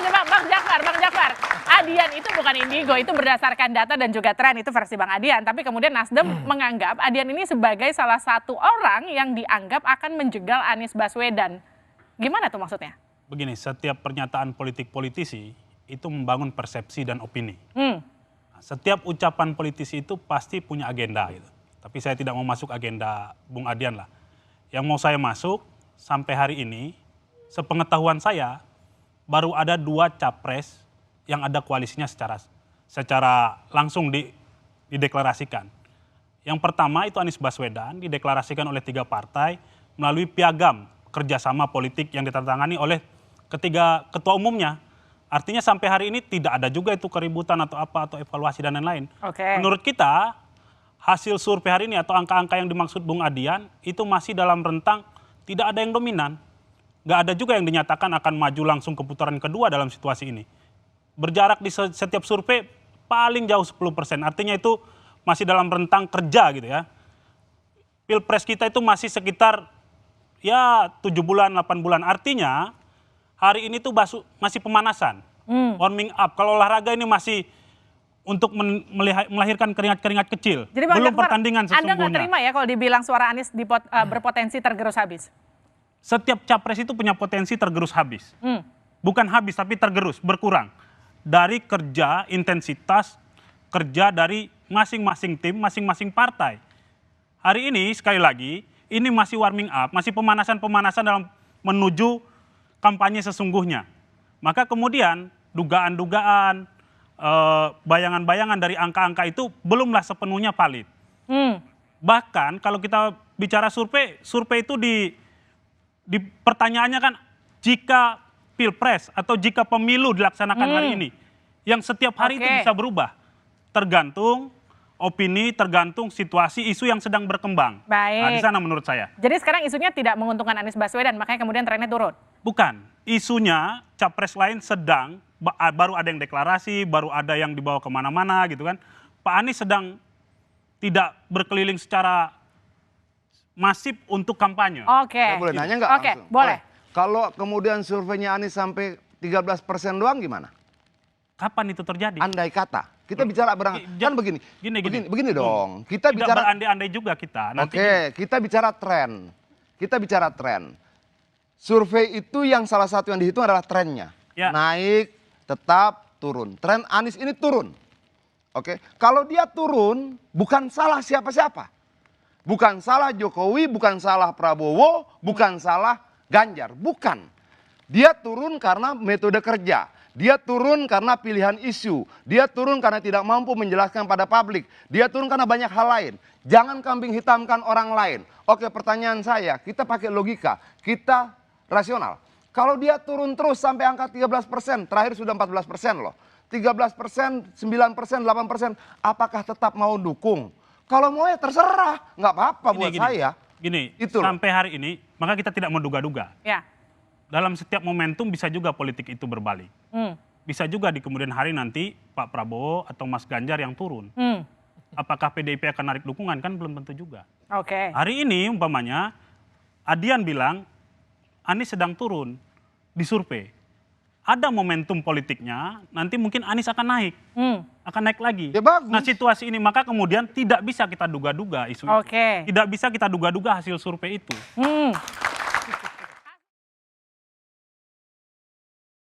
coba Bang Jakfar. Adian itu bukan indigo, itu berdasarkan data dan juga tren, itu versi Bang Adian. Tapi kemudian Nasdem menganggap Adian ini sebagai salah satu orang yang dianggap akan menjegal Anies Baswedan. Gimana tuh maksudnya? Begini, setiap pernyataan politik politisi itu membangun persepsi dan opini. Setiap ucapan politisi itu pasti punya agenda gitu. Tapi saya tidak mau masuk agenda Bung Adian lah. Yang mau saya masuk sampai hari ini, sepengetahuan saya baru ada 2 capres yang ada koalisinya secara langsung dideklarasikan. Yang pertama itu Anies Baswedan dideklarasikan oleh 3 partai melalui piagam kerjasama politik yang ditandatangani oleh ketiga ketua umumnya. Artinya sampai hari ini tidak ada juga itu keributan atau apa atau evaluasi dan lain-lain. Menurut kita hasil survei hari ini atau angka-angka yang dimaksud Bung Adian itu masih dalam rentang tidak ada yang dominan. Nggak ada juga yang dinyatakan akan maju langsung ke putaran kedua dalam situasi ini. Berjarak di setiap survei paling jauh 10%. Artinya itu masih dalam rentang kerja gitu ya. Pilpres kita itu masih sekitar ya 7 bulan, 8 bulan. Artinya hari ini tuh masih pemanasan. Warming up. Kalau olahraga ini masih untuk melahirkan keringat-keringat kecil. Jadi Bang belum Jakfar, pertandingan sesungguhnya. Anda nggak terima ya kalau dibilang suara Anies berpotensi tergerus habis? Setiap capres itu punya potensi tergerus habis. Bukan habis tapi tergerus, berkurang. Dari kerja, intensitas kerja dari masing-masing tim, masing-masing partai. Hari ini sekali lagi, ini masih warming up, masih pemanasan-pemanasan dalam menuju kampanye sesungguhnya. Maka kemudian dugaan-dugaan, bayangan-bayangan dari angka-angka itu belumlah sepenuhnya valid. Bahkan kalau kita bicara survei itu di pertanyaannya kan jika pilpres atau jika pemilu dilaksanakan hari ini, yang setiap hari itu bisa berubah. Tergantung opini, tergantung situasi, isu yang sedang berkembang. Baik. Nah, di sana menurut saya. Jadi sekarang isunya tidak menguntungkan Anies Baswedan, makanya kemudian trennya turun? Bukan. Isunya capres lain sedang, baru ada yang deklarasi, baru ada yang dibawa kemana-mana gitu kan. Pak Anies sedang tidak berkeliling secara masif untuk kampanye. Saya boleh nanya nggak langsung? Boleh. Kalau kemudian surveinya Anies sampai 13% doang gimana? Kapan itu terjadi? Andai kata. Kita bicara kan begini. Begini dong. Kita tidak bicara berandai-andai juga kita. kita bicara tren. Kita bicara tren. Survei itu yang salah satu yang dihitung adalah trennya. Ya. Naik, tetap, turun. Tren Anies ini turun. Kalau dia turun, bukan salah siapa-siapa. Bukan salah Jokowi, bukan salah Prabowo, bukan salah Ganjar. Bukan. Dia turun karena metode kerja. Dia turun karena pilihan isu. Dia turun karena tidak mampu menjelaskan pada publik. Dia turun karena banyak hal lain. Jangan kambing hitamkan orang lain. Pertanyaan saya, kita pakai logika. Kita rasional. Kalau dia turun terus sampai angka 13%, terakhir sudah 14% loh. 13%, 9%, 8%, apakah tetap mau dukung? Kalau mau ya terserah, nggak apa-apa buat saya. Sampai hari ini, maka kita tidak menduga-duga. Ya. Dalam setiap momentum bisa juga politik itu berbalik. Bisa juga di kemudian hari nanti Pak Prabowo atau Mas Ganjar yang turun. Apakah PDIP akan narik dukungan? Kan belum tentu juga. Hari ini umpamanya Adian bilang Anies sedang turun di survei. Ada momentum politiknya, nanti mungkin Anies akan naik. Akan naik lagi. Ya bagus. Nah situasi ini maka kemudian tidak bisa kita duga-duga isu itu. Tidak bisa kita duga-duga hasil survei itu.